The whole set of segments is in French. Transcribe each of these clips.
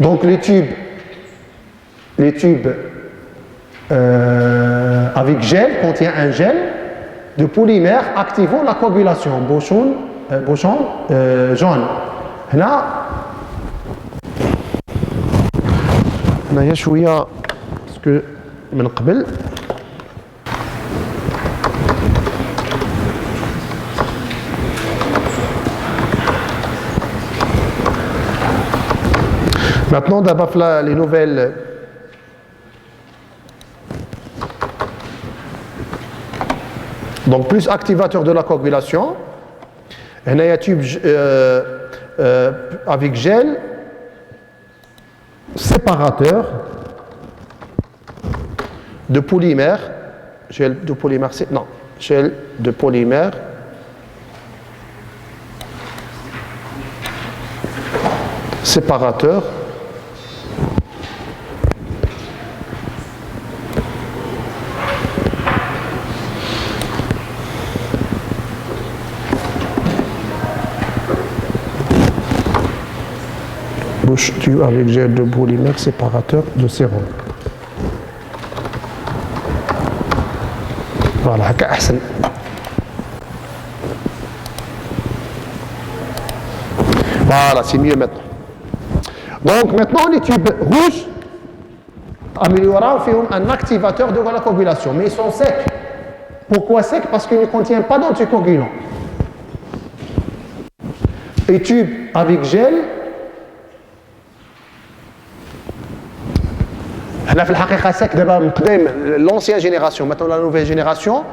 Donc les tubes avec gel contiennent un gel de polymère activant la coagulation, bouchon jaune. هنا هنايا شويه باسكو من قبل Maintenant, d'abord, les nouvelles. Donc, plus activateur de la coagulation. Il y a un tube avec gel séparateur de polymère. Gel de polymère, non, gel de polymère. Séparateur. Tube avec gel de polymère séparateur de sérum. Voilà, voilà, c'est mieux maintenant. Donc maintenant les tubes rouges améliorant font un activateur de la coagulation, mais ils sont secs. Pourquoi secs? Parce qu'ils ne contiennent pas d'anticoagulants. Les tubes avec gel, l'ancienne génération, maintenant la nouvelle génération,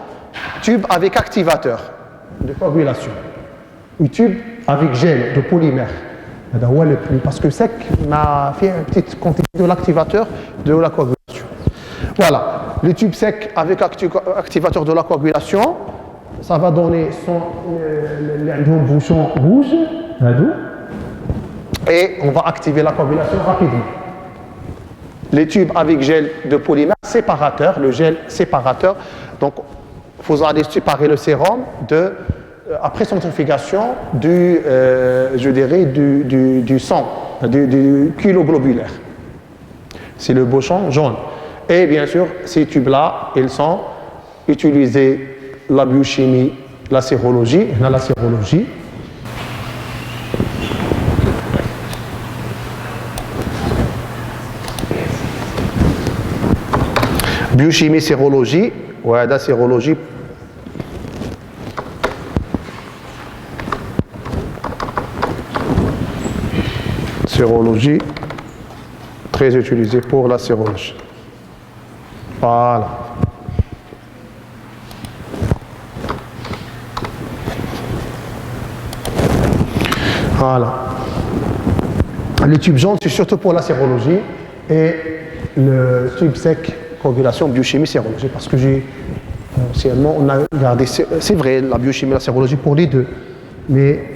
tube avec activateur de coagulation. Ou tube avec gel de polymère. Parce que sec m'a fait une petite quantité de l'activateur de la coagulation. Voilà, le tube sec avec activateur de la coagulation, ça va donner un bouchon rouge, et on va activer la coagulation rapidement. Les tubes avec gel de polymère séparateur, le gel séparateur, donc vous allez séparer le sérum après centrifugation du sang, du kyloglobulaire. C'est le bouchon jaune. Et bien sûr, ces tubes-là, ils sont utilisés, la biochimie, la sérologie, biochimie, sérologie, ouais, la sérologie. Sérologie, très utilisée pour la sérologie. Voilà. Voilà. Les tubes jaunes, c'est surtout pour la sérologie, et le tube sec, coagulation, biochimie, sérologie, parce que on a regardé, c'est vrai, la biochimie et la sérologie pour les deux, mais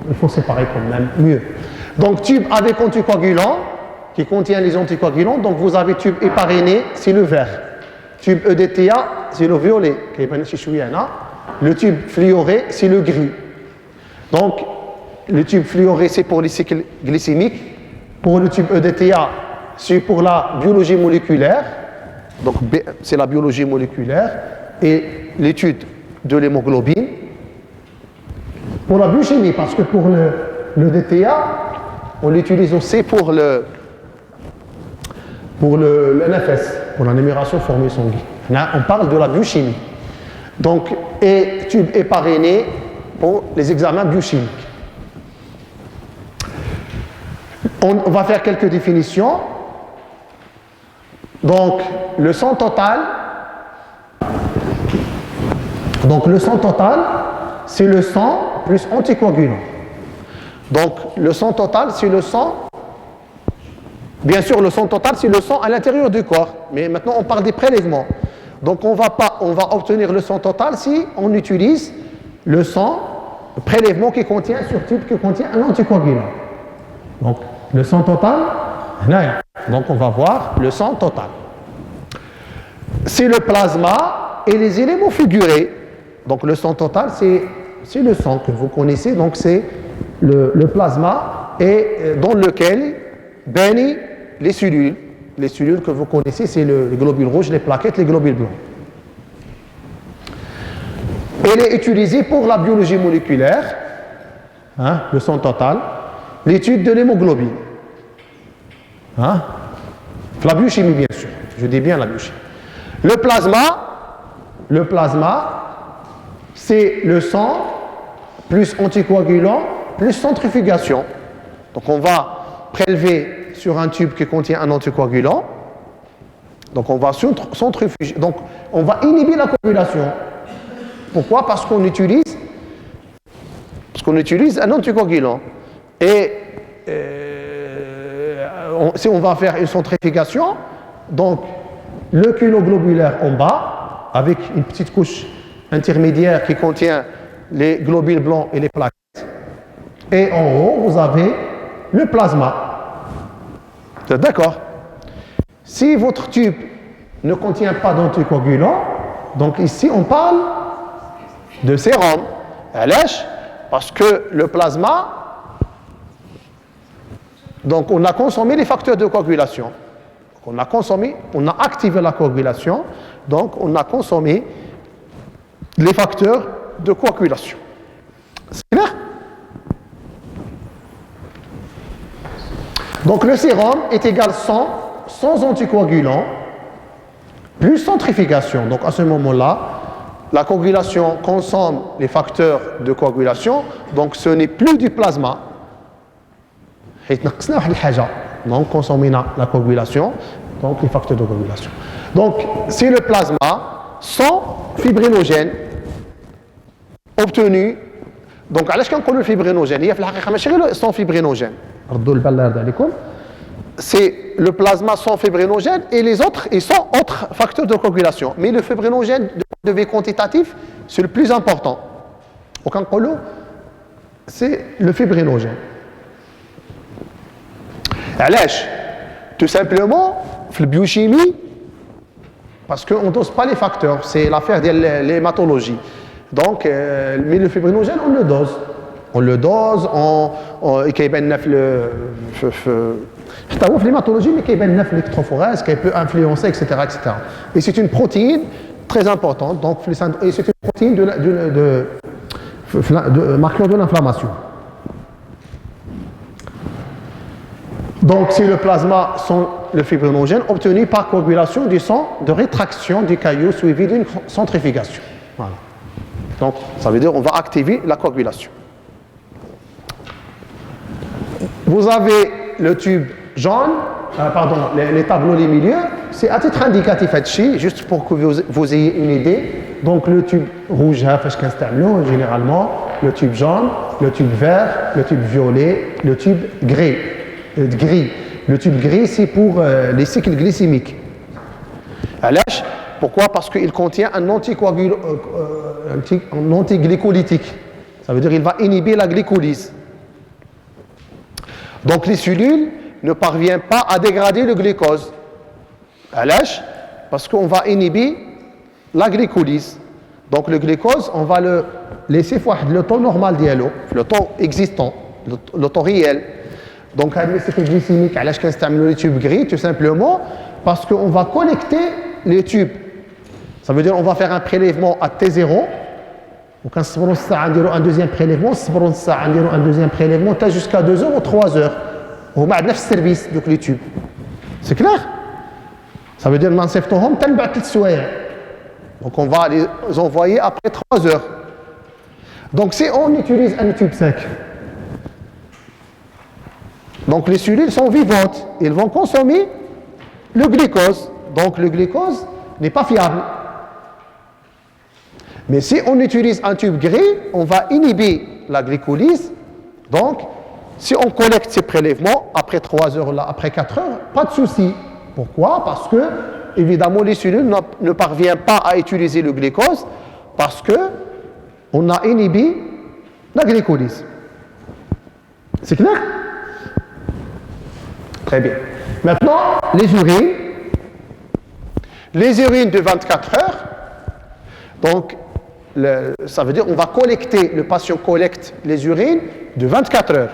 il faut séparer quand même mieux. Donc, tube avec anticoagulant, qui contient les anticoagulants, donc vous avez tube héparéné, c'est le vert. Tube EDTA, c'est le violet. Le tube fluoré, c'est le gris. Donc, le tube fluoré, c'est pour les cycles glycémiques. Pour le tube EDTA, c'est pour la biologie moléculaire. Donc, c'est la biologie moléculaire et l'étude de l'hémoglobine. Pour la biochimie, parce que pour le DTA, on l'utilise aussi pour le NFS, pour la numération formée sanguine. Là, on parle de la biochimie. Donc, et tube héparéné pour les examens biochimiques. On va faire quelques définitions. Donc, le sang total, c'est le sang plus anticoagulant. Donc, le sang total, c'est le sang. Bien sûr, le sang total, c'est le sang à l'intérieur du corps. Mais maintenant, on parle des prélèvements. Donc, on va obtenir le sang total si on utilise le sang, le prélèvement qui contient un anticoagulant. Donc, le sang total, donc on va voir le sang total. C'est le plasma et les éléments figurés. Donc, le sang total, c'est le sang que vous connaissez. Donc, c'est le plasma et dans lequel bénit les cellules. Les cellules que vous connaissez, c'est les globules rouges, les plaquettes, les globules blancs. Elle est utilisée pour la biologie moléculaire, hein, le son total, l'étude de l'hémoglobine. Hein, la biochimie, bien sûr. Je dis bien la biochimie. Le plasma, c'est le sang plus anticoagulant plus centrifugation. Donc on va prélever sur un tube qui contient un anticoagulant. Donc on va centrifuger. Donc on va inhiber la coagulation. Pourquoi? Parce qu'on utilise un anticoagulant. Et si on va faire une centrifugation, donc le culot globulaire en bas, avec une petite couche intermédiaire qui contient les globules blancs et les plaquettes. Et en haut, vous avez le plasma. Vous êtes d'accord? Si votre tube ne contient pas d'anticoagulant, donc ici on parle de sérum. Parce que le plasma, donc on a consommé les facteurs de coagulation. On a activé la coagulation, donc on a consommé les facteurs de coagulation. C'est clair? Donc le sérum est égal sans anticoagulant, plus centrifugation. Donc à ce moment-là, la coagulation consomme les facteurs de coagulation, donc ce n'est plus du plasma. Donc consommer la coagulation, donc les facteurs de coagulation. Donc c'est le plasma sans fibrinogène obtenu. Donc علاش كنقولوا الفيبرينوجين هي في الحقيقه ماشي غير sans fibrinogène. ردوا البال عليكم. C'est le plasma sans fibrinogène et les autres et sans autres facteurs de coagulation. Mais le fibrinogène de V quantitatif, c'est le plus important. Aucun colo, c'est le fibrinogène. علاش? Tout simplement, في البيوشيمie, parce qu'on ne dose pas les facteurs, c'est l'affaire de l'hématologie. Donc, mais le fibrinogène, on le dose. On le dose, il كيبان حتى هو في l'hématologie, mais كيبان في l'électrophorèse, qui peut influencer, etc., etc. Et c'est une protéine très importante, donc et c'est une protéine de marqueur de l'inflammation. Donc, c'est le plasma sans le fibrinogène obtenu par coagulation du sang de rétraction du caillou suivi d'une centrifugation. Voilà. Donc, ça veut dire qu'on va activer la coagulation. Vous avez le tube jaune, les tableaux les milieux, c'est à titre indicatif, juste pour que vous ayez une idée. Donc, le tube rouge, généralement, le tube jaune, le tube vert, le tube violet, le tube gris. Le tube gris, c'est pour les cycles glycémiques. Pourquoi? Parce qu'il contient un antiglycolytique. Ça veut dire qu'il va inhiber la glycolyse. Donc les cellules ne parviennent pas à dégrader le glucose. Parce qu'on va inhiber la glycolyse. Donc le glucose, on va le laisser le temps normal d'yalo, le temps existant, le temps réel. Donc les cycles glycémiques, les tubes gris, tout simplement, parce qu'on va connecter les tubes. Ça veut dire qu'on va faire un prélèvement à T0. Donc un deuxième prélèvement, un deuxième prélèvement, jusqu'à 2 heures ou 3 heures. On a le service de les tubes. C'est clair? Ça veut dire donc on va les envoyer après 3 heures. Donc si on utilise un tube sec, donc les cellules sont vivantes, ils vont consommer le glucose. Donc le glucose n'est pas fiable. Mais si on utilise un tube gris, on va inhiber la glycolyse. Donc, si on collecte ces prélèvements, après 3 heures, là, après 4 heures, pas de souci. Pourquoi? Parce que, évidemment, les cellules ne parviennent pas à utiliser le glucose parce qu'on a inhibé la glycolyse. C'est clair? Très bien. Maintenant, les urines. Les urines de 24 heures. Donc, ça veut dire qu'on va collecter, le patient collecte les urines de 24 heures.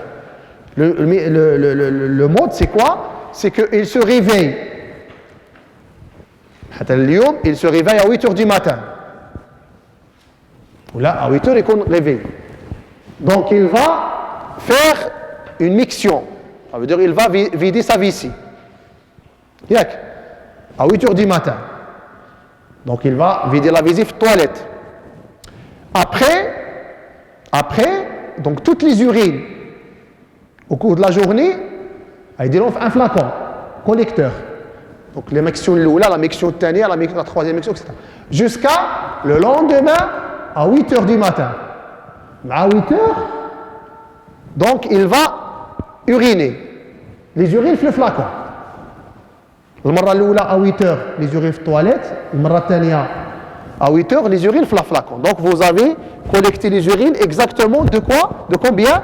Le mode, c'est quoi? C'est qu'il se réveille. Il se réveille à 8 h du matin. Ou là, à 8 h, il est réveillé. Donc, il va faire une miction. Ça veut dire qu'il va vider sa vessie. À 8 h du matin. Donc, il va vider la vessie toilette. Après, donc toutes les urines au cours de la journée, il dit un flacon collecteur. Donc les mictions la miction tanière, la troisième miction, etc. Jusqu'à le lendemain à 8 h du matin. À 8 h, donc il va uriner. Les urines في الفلاكون. المرة الأولى à 8 h les urines في التواليت، المرة الثانية à 8 h les urines في الفلاكون. Donc vous avez collecté les urines exactement de quoi? De combien?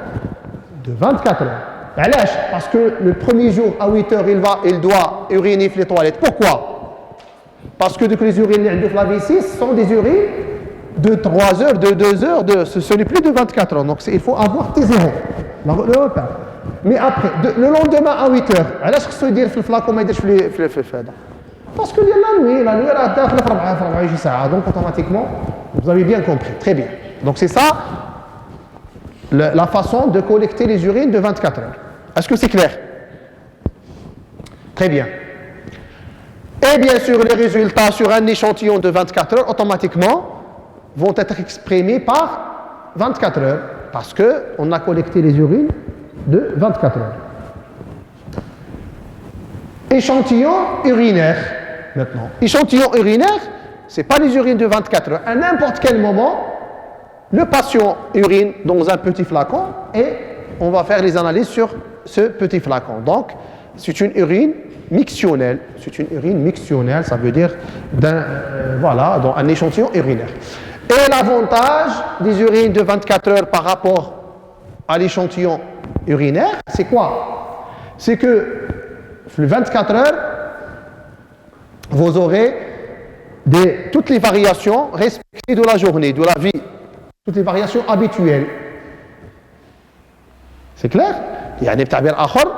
De 24 heures. Parce que le premier jour à 8 h il doit uriner dans les toilettes. Pourquoi? Parce que les urines de la vessie sont des urines de 3 heures, de 2 heures, ce n'est plus de 24 heures. Donc il faut avoir tes zéros. Mais après, le lendemain à 8 h, علاش خصو يدير في الفلاكو ما يديرش في هذا؟ Parce que la nuit راه داخله في 24 ساعه. Donc automatiquement, vous avez bien compris. Très bien. Donc c'est ça la façon de collecter les urines de 24 heures. Est-ce que c'est clair? Très bien. Et bien sûr, les résultats sur un échantillon de 24 heures, automatiquement, vont être exprimés par 24 heures, parce qu'on a collecté les urines de 24 heures. Échantillon urinaire, maintenant. Échantillon urinaire, ce n'est pas les urines de 24 heures. À n'importe quel moment, le patient urine dans un petit flacon et on va faire les analyses sur ce petit flacon. Donc, c'est une urine mictionnelle. C'est une urine mictionnelle, ça veut dire dans un échantillon urinaire. Et l'avantage des urines de 24 heures par rapport à l'échantillon urinaire, c'est quoi? C'est que le 24 heures, vous aurez toutes les variations respectives de la journée, de la vie, toutes les variations habituelles. C'est clair? Il y a un تعبير آخر.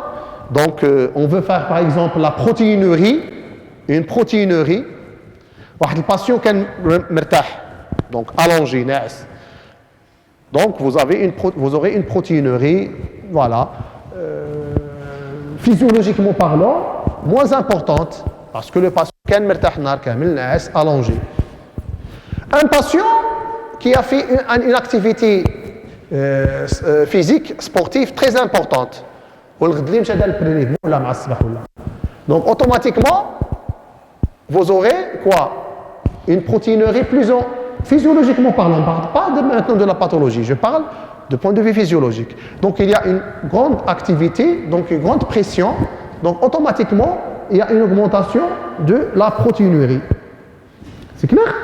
Donc, on veut faire par exemple la protéinurie, une protéinurie. واحد الباتيون كان مرتاح, donc allongé, ناعس. Donc, vous aurez une protéinurie, voilà, physiologiquement parlant, moins importante, parce que le patient كان مرتاح نهار كامل ناعس, allongé. Un patient qui a fait une activité physique, sportive très importante. Donc automatiquement, vous aurez quoi? Une protéinurie physiologiquement parlant. Je ne parle pas maintenant de la pathologie, je parle du point de vue physiologique. Donc il y a une grande activité, donc une grande pression, donc automatiquement il y a une augmentation de la protéinurie. C'est clair?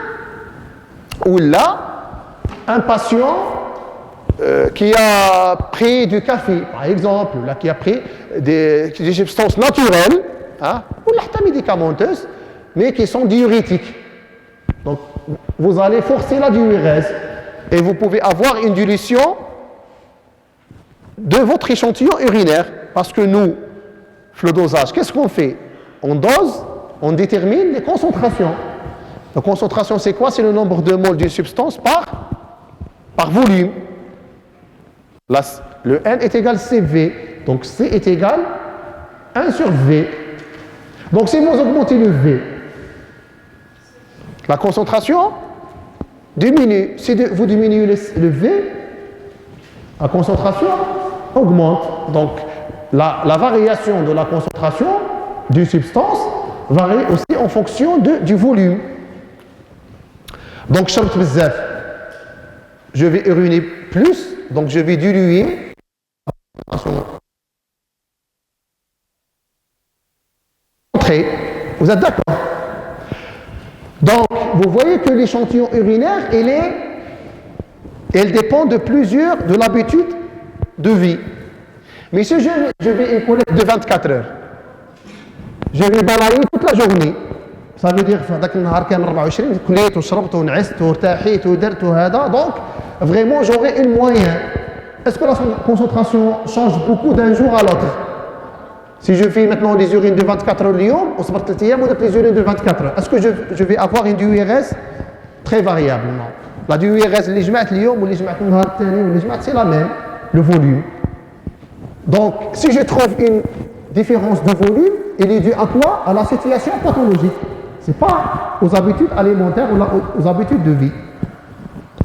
Ou là, un patient qui a pris du café, par exemple, là, qui a pris des substances naturelles, ou là, médicamenteuses, mais qui sont diurétiques. Donc, vous allez forcer la diurèse et vous pouvez avoir une dilution de votre échantillon urinaire. Parce que nous, le dosage, qu'est-ce qu'on fait? On dose, on détermine les concentrations. La concentration, c'est quoi? C'est le nombre de moles d'une substance par volume. Là, le N est égal à CV. Donc, C est égal à 1 sur V. Donc, si vous augmentez le V, la concentration diminue. Si vous diminuez le V, la concentration augmente. Donc, la variation de la concentration d'une substance varie aussi en fonction du volume. Donc, je vais uriner plus, donc je vais diluer. Vous êtes d'accord? Donc, vous voyez que l'échantillon urinaire, elle dépend de l'habitude de vie. Mais si je vais une collecte de 24 heures, je vais balayer toute la journée. Ça veut dire في هذاك النهار كامل 24 كليت وشربت ونعست وارتاحيت ودرت وهذا. Donc vraiment j'aurai une moyenne est-ce que la concentration change beaucoup d'un jour à l'autre? Si je fais maintenant les urines de 24 heures اليوم وصبرت 3 أيام ولا les urines de 24 heures, est-ce que je vais avoir une DURS très variable? Non. La DURS اللي جمعت اليوم واللي جمعت النهار الثاني واللي جمعت c'est la même, le volume. Donc, si je trouve une différence de volume, il est dû à quoi? À la situation pathologique. Ce n'est pas aux habitudes alimentaires ou aux habitudes de vie.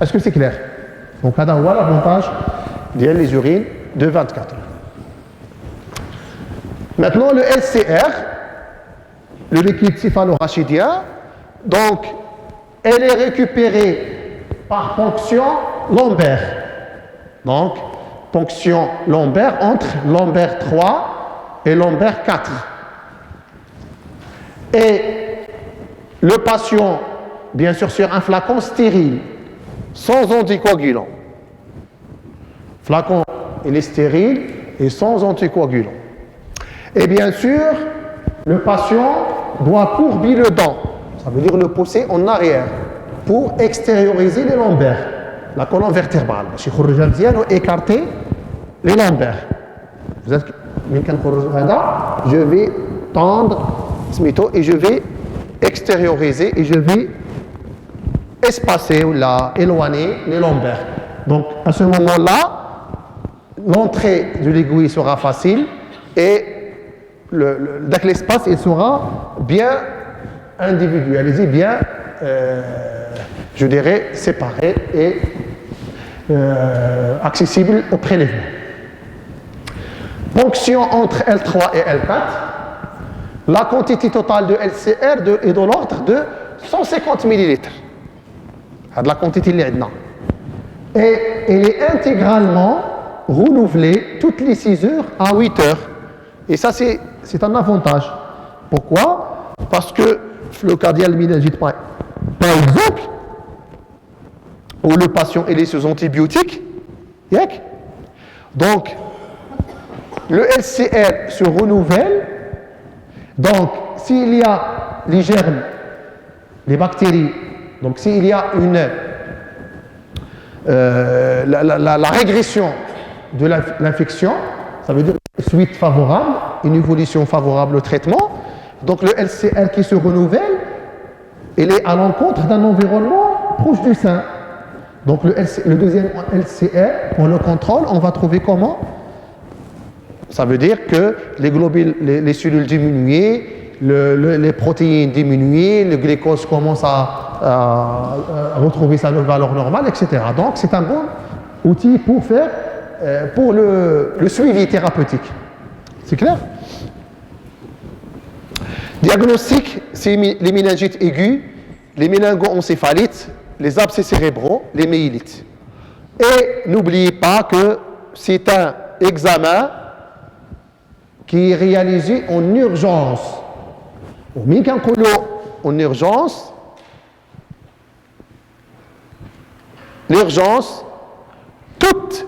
Est-ce que c'est clair? Donc, on a l'avantage des urines de 24 heures. Maintenant, le LCR, le liquide céphalorachidien, donc, elle est récupérée par ponction lombaire. Donc, ponction lombaire entre lombaire 3 et lombaire 4. Et le patient, bien sûr, sur un flacon stérile, sans anticoagulant. Flacon, il est stérile et sans anticoagulant. Et bien sûr, le patient doit courber le dent, ça veut dire le pousser en arrière, pour extérioriser les lombaires, la colonne vertébrale. Écarter les lombaires. Je vais tendre et je vais extérioriser et je vais espacer ou éloigner les lombaires. Donc à ce moment-là, l'entrée de l'aiguille sera facile et l'espace il sera bien individualisé, bien, je dirais, séparé et accessible au prélèvement. Ponction entre L3 et L4. La quantité totale de LCR est de l'ordre de 150 ml. C'est la quantité اللي عندنا. Et elle est intégralement renouvelée toutes les 6 heures à 8 heures. Et ça, c'est un avantage. Pourquoi? Parce que le cardiaque méningite, par exemple, où le patient est sous antibiotiques, donc le LCR se renouvelle. Donc, s'il y a les germes, les bactéries, donc s'il y a la régression de l'infection, ça veut dire une suite favorable, une évolution favorable au traitement. Donc le LCR qui se renouvelle, il est à l'encontre d'un environnement proche du sein. Donc le deuxième LCR, pour le contrôle, on va trouver comment? Ça veut dire que les globules, les cellules diminuées, les protéines diminuées, le glucose commence à retrouver sa valeur normale, etc. Donc c'est un bon outil pour faire pour le suivi thérapeutique. C'est clair? Diagnostic, c'est les méningites aiguës, les méningo-encéphalites, les abcès cérébraux, les myélites. Et n'oubliez pas que c'est un examen qui est réalisé en urgence. En urgence, l'urgence, toutes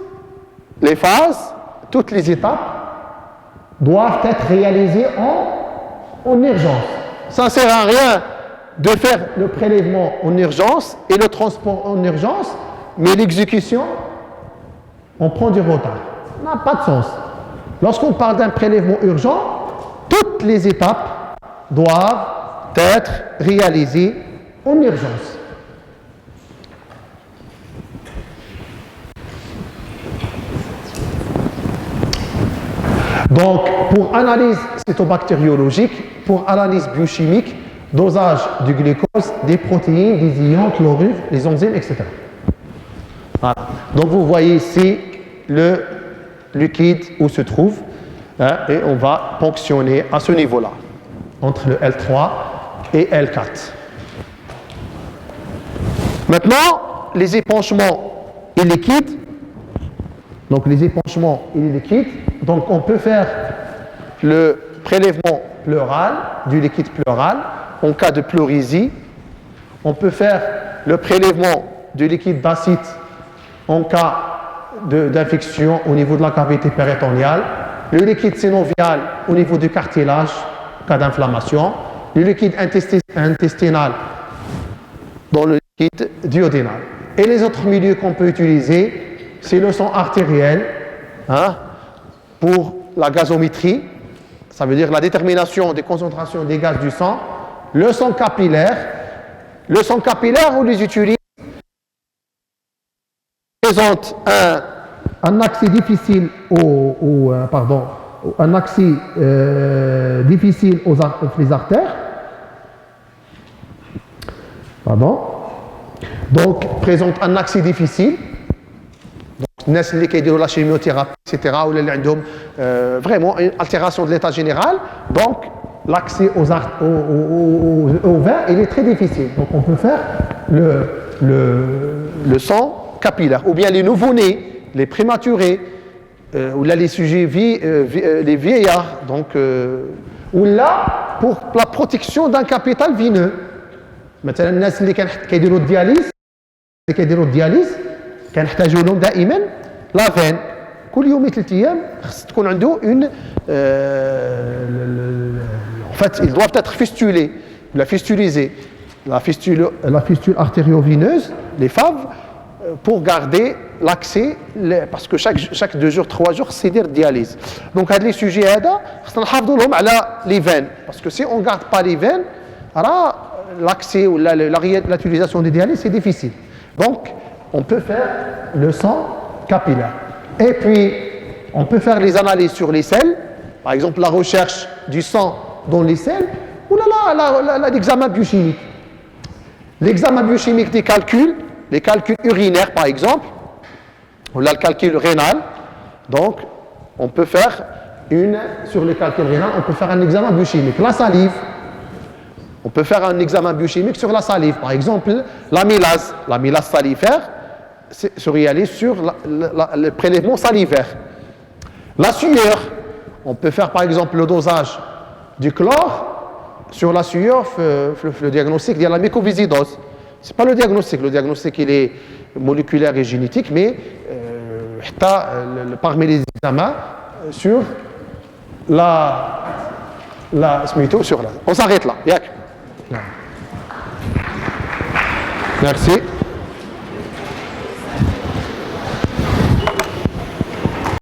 les phases, toutes les étapes doivent être réalisées en urgence. Ça ne sert à rien de faire le prélèvement en urgence et le transport en urgence, mais l'exécution, on prend du retard. Ça n'a pas de sens. Lorsqu'on parle d'un prélèvement urgent, toutes les étapes doivent être réalisées en urgence. Donc, pour analyse cytobactériologique, pour analyse biochimique, dosage du glucose, des protéines, des ions, chlorure, les enzymes, etc. Voilà. Donc, vous voyez ici le liquide où se trouve, et on va ponctionner à ce niveau-là, entre le L3 et L4. Maintenant, les épanchements et liquides. Donc, les épanchements et les liquides. Donc, on peut faire le prélèvement pleural, du liquide pleural, en cas de pleurésie. On peut faire le prélèvement du liquide d'acide en cas d'infection au niveau de la cavité péritonéale. Le liquide synovial au niveau du cartilage, en cas d'inflammation. Le liquide intestinal dans le liquide duodénal. Et les autres milieux qu'on peut utiliser, c'est le sang artériel, hein, pour la gazométrie, ça veut dire la détermination des concentrations des gaz du sang. Le sang capillaire, on les utilise, présente un accès difficile un accès difficile aux les artères. Donc, présente un accès difficile. الناس اللي كيديروا لا chimiothérapie etc. ولا اللي عندهم vraiment une altération de l'état général, donc l'accès aux veins il est très difficile. Donc on peut faire le sang capillaire, ou bien les nouveau-nés, les prématurés, ou là les sujets les vieillards, donc ou là pour la protection d'un capital vineux. مثلا الناس اللي كيديروا الدياليز كنحتاجوا لهم دائما لافين كل يوم 3 ايام خص تكون عنده اون en fait ils doivent être fistulés la fistulisée la fistule artério-vineuse les FAV pour garder l'accès parce que chaque 2 jours 3 jours c'est dire dialyse. Donc هاد les sujets هذا خصنا نحافظوا لهم على les veines parce que si on garde pas les veines راه l'accès ou l'utilisation des dialyses c'est difficile. Donc on peut faire le sang capillaire. Et puis, on peut faire les analyses sur les selles, par exemple la recherche du sang dans les selles, ou l'examen biochimique. L'examen biochimique des calculs, les calculs urinaires par exemple, ou là le calcul rénal. Donc, on peut faire sur le calcul rénal, on peut faire un examen biochimique. La salive, on peut faire un examen biochimique sur la salive. Par exemple, l'amylase salivaire, se réalise sur le prélèvement salivaire. La sueur, on peut faire par exemple le dosage du chlore sur la sueur, le diagnostic de la mycoviscidose. Ce n'est pas le diagnostic il est moléculaire et génétique, mais parmi les examens sur on s'arrête là. Merci.